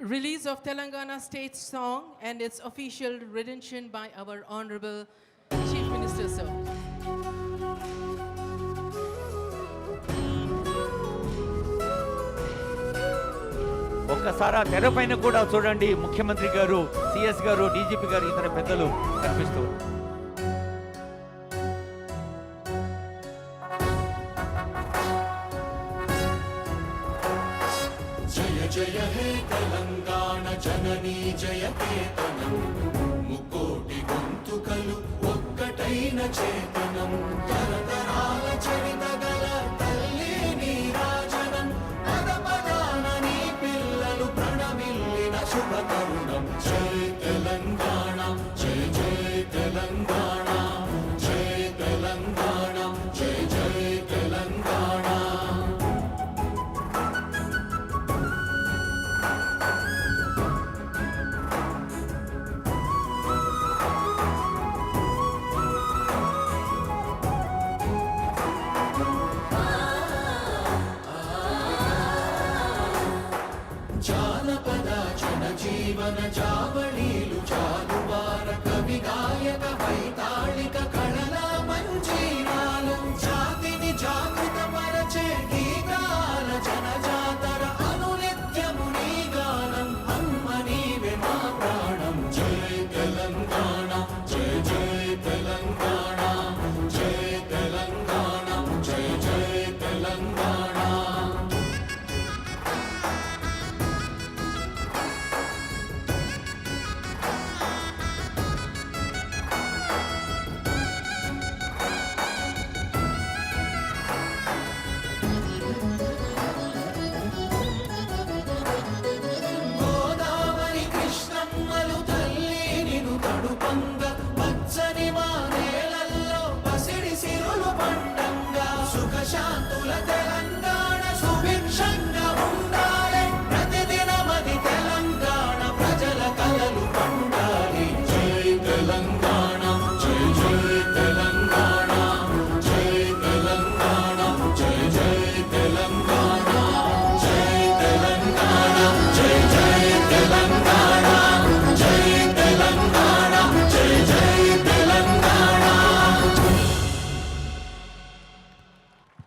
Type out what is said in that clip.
release of Telangana state song and its official rendition by our Honorable Chief Minister, sir. ఒక్కసారి తెరపైన కూడా చూడండి, ముఖ్యమంత్రి గారు, సిఎస్ గారు, డీజీపీ గారు, ఇతర పెద్దలు కనిపిస్తూ. జయ జయ హే తెలంగాణ జననీ జయకేతనం, ముకోటి గొంతుకలు ఒక్కటైన చేతనం, తరతరాల చరిత గల తల్లి నీరాజనం, పద పదాన నీ పిల్లలు ప్రణమిల్లిన శుభ తరుణం. జయ తెలంగాణ, జయ జయ తెలంగాణ, జయ తెలంగాణ, జయ జయ తెలంగాణ. జానపద జనజీవన జావళీలో